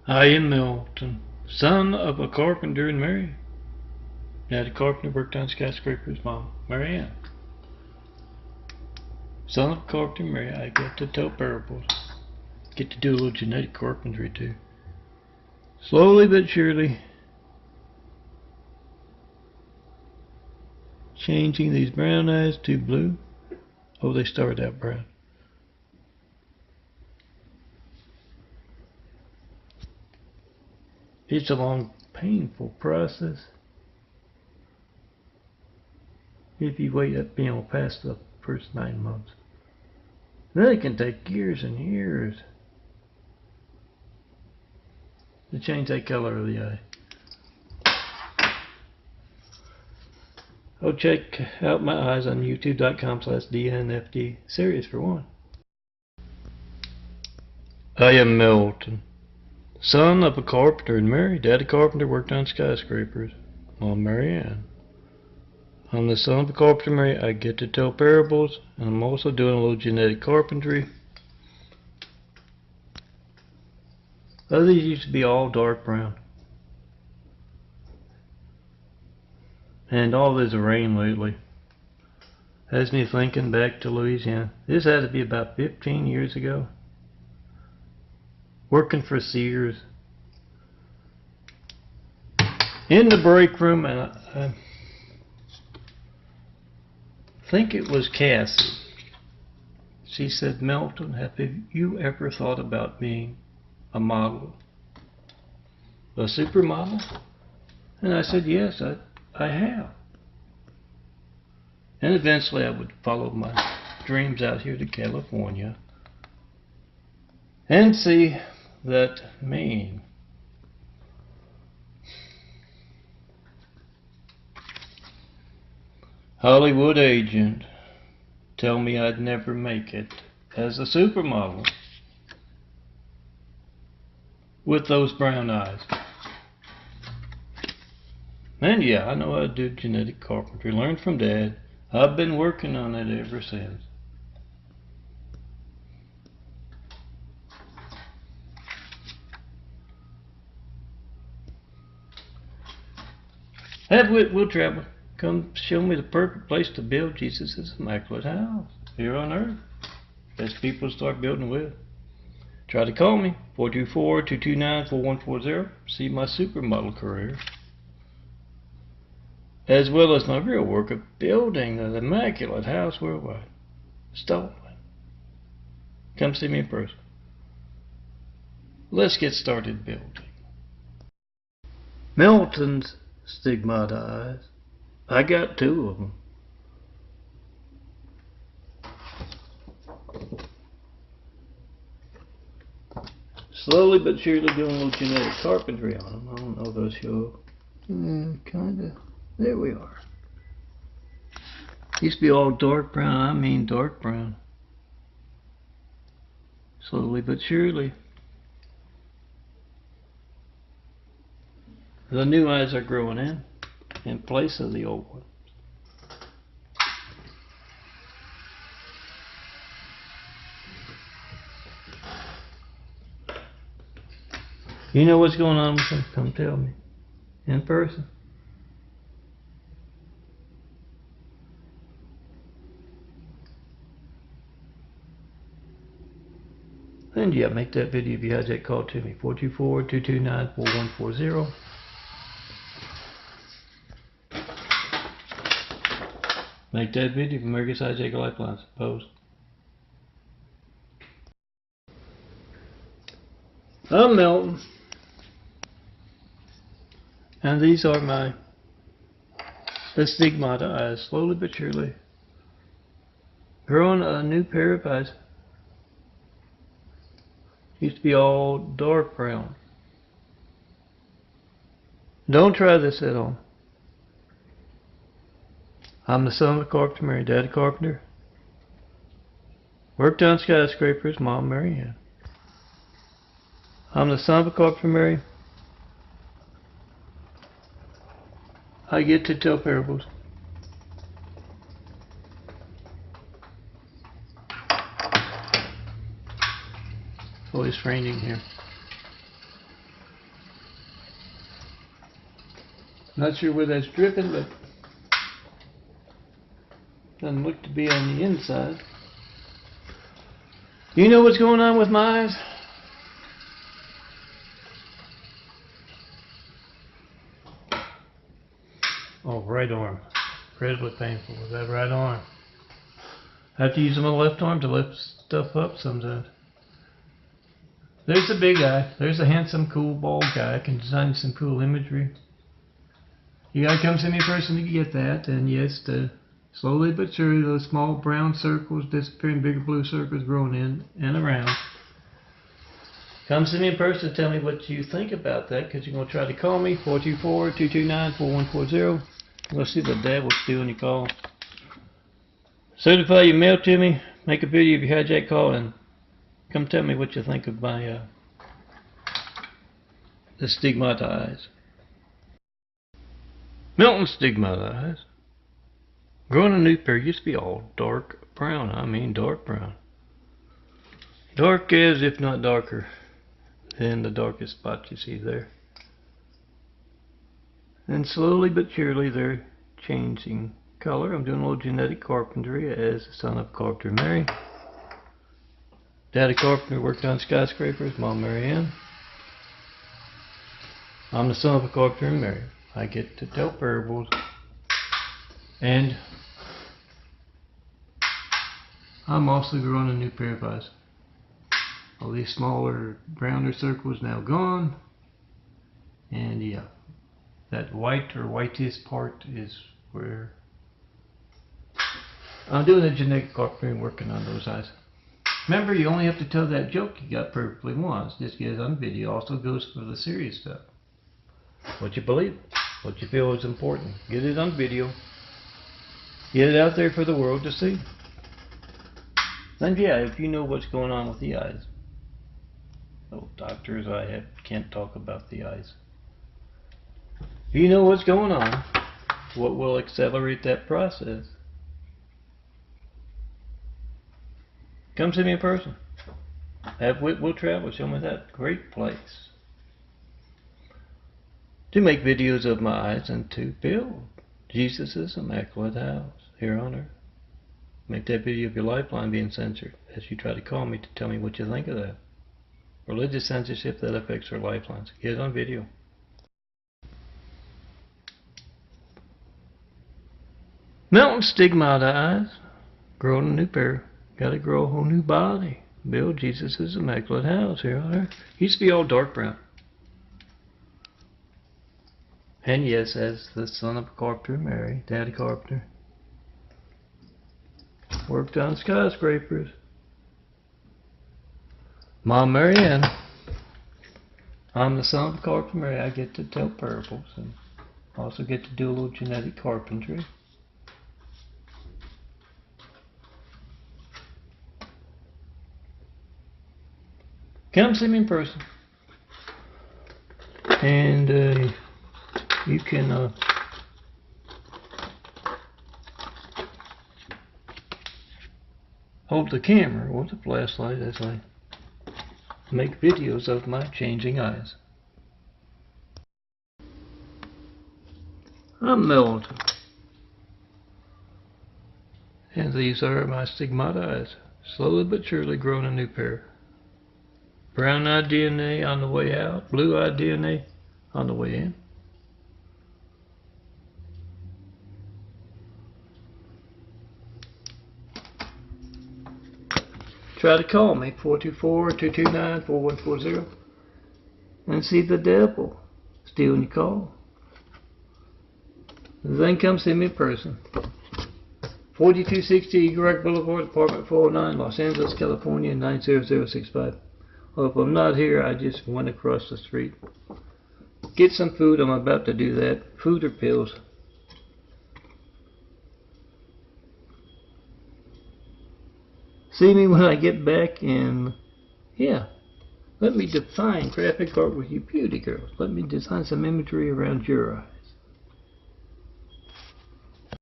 I am Milton, son of a carpenter and Mary. Daddy carpenter worked on skyscrapers, Mom, Mary Ann. Son of a carpenter and Mary, I get to tell parables. Get to do a little genetic carpentry too. Slowly but surely, changing these brown eyes to blue. Oh, they started out brown. It's a long, painful process. If you wait up, past the first 9 months. Then it can take years and years to change that color of the eye. Oh, check out my eyes on youtube.com/DNFD series for one. I am Milton, son of a carpenter and Mary. Daddy carpenter worked on skyscrapers. Mom, Mary Ann. I'm the son of a carpenter and Mary. I get to tell parables, and I'm also doing a little genetic carpentry. These used to be all dark brown. And all this rain lately has me thinking back to Louisiana. This had to be about 15 years ago. Working for Sears. In the break room, and I think it was Cassie. She said, Milton, have you ever thought about being a model? A supermodel? And I said, yes, I have. And eventually I would follow my dreams out here to California and see that mean. Hollywood agent tell me I'd never make it as a supermodel with those brown eyes. And yeah, I know how to do genetic carpentry. Learned from Dad. I've been working on it ever since. We'll travel. Come show me the perfect place to build Jesus' immaculate house here on earth. Best people to start building with. Try to call me, 424-229-4140. See my supermodel career, as well as my real work of building an immaculate house worldwide. Stolen. Come see me in person. Let's get started building. Milton's Stigmata Eyes. I got 2 of them. Slowly but surely doing a little genetic carpentry on them. I don't know if they'll show. Kinda. There we are. Used to be all dark brown. I mean dark brown. Slowly but surely. The new eyes are growing in place of the old ones. You know what's going on with them? Come tell me. In person. And yeah, make that video if you had that call to me. 424-229-4140. Make that video for American Side Jacob Lifelines. Post. I'm Milton. And these are the Stigmata Eyes. Slowly but surely. Growing a new pair of eyes. Used to be all dark brown. Don't try this at home. I'm the son of a carpenter, Mary. Daddy carpenter. Worked on skyscrapers, Mom, Mary Ann. I'm the son of a carpenter, Mary. I get to tell parables. Oh, it's raining here. Not sure where that's dripping, but doesn't look to be on the inside. You know what's going on with my eyes? Oh, right arm. Incredibly painful with that right arm. I have to use my left arm to lift stuff up sometimes. There's the big eye. There's a handsome, cool, bald guy. I can design some cool imagery. You gotta come see me in person to get that. And yes, slowly but surely, those small brown circles disappearing, bigger blue circles growing in and around. Come see me in person and tell me what you think about that, because you're going to try to call me, 424-229-4140. I'm going to see if the devil's stealing your call. Certify your mail to me, make a video of your hijack call, and come tell me what you think of my the Stigmata Eyes. Milton Stigmata Eyes. Growing a new pair used to be all dark brown. I mean dark brown. Dark as, if not darker, than the darkest spot you see there. And slowly but surely they're changing color. I'm doing a little genetic carpentry as the son of Carpenter Mary. Daddy Carpenter worked on skyscrapers, Mom Mary Ann. I'm the son of a Carpenter and Mary. I get to tell parables. And I'm also growing a new pair of eyes. All these smaller, browner circles now gone. And yeah, that white or whitest part is where I'm doing the genetic carpentry and working on those eyes. Remember, you only have to tell that joke you got perfectly once. Just get it on video. Also goes for the serious stuff. What you believe, what you feel is important. Get it on video. Get it out there for the world to see. And yeah, if you know what's going on with the eyes. Oh, doctors, can't talk about the eyes. If you know what's going on, what will accelerate that process? Come see me in person. Have Whitwell travel, show me that great place. To make videos of my eyes and to build Jesus' immaculate house here on earth. Make that video of your lifeline being censored as you try to call me to tell me what you think of that. Religious censorship that affects our lifelines. Get it on video. Milton Stigmata Eyes. Growing a new pair. Gotta grow a whole new body. Build Jesus' immaculate house here on earth. Used to be all dark brown. And yes, as the son of a Carpenter Mary, Daddy Carpenter, worked on skyscrapers. Mom Mary Ann. I'm the son of a Carpenter Mary. I get to tell parables and also get to do a little genetic carpentry. Come see me in person. And you can hold the camera or the flashlight as I make videos of my changing eyes. I'm Milton. And these are my Stigmata Eyes. Slowly but surely growing a new pair. Brown eye DNA on the way out, blue eye DNA on the way in. Try to call me, 424-229-4140, and see the devil stealing your call. Then come see me in person. 4260 Eagle Rock Boulevard, Apartment 409, Los Angeles, California, 90065. Well, if I'm not here, I just went across the street. Get some food, I'm about to do that. Food or pills. See me when I get back, and yeah, let me define graphic art with you beauty girls. Let me design some imagery around your eye.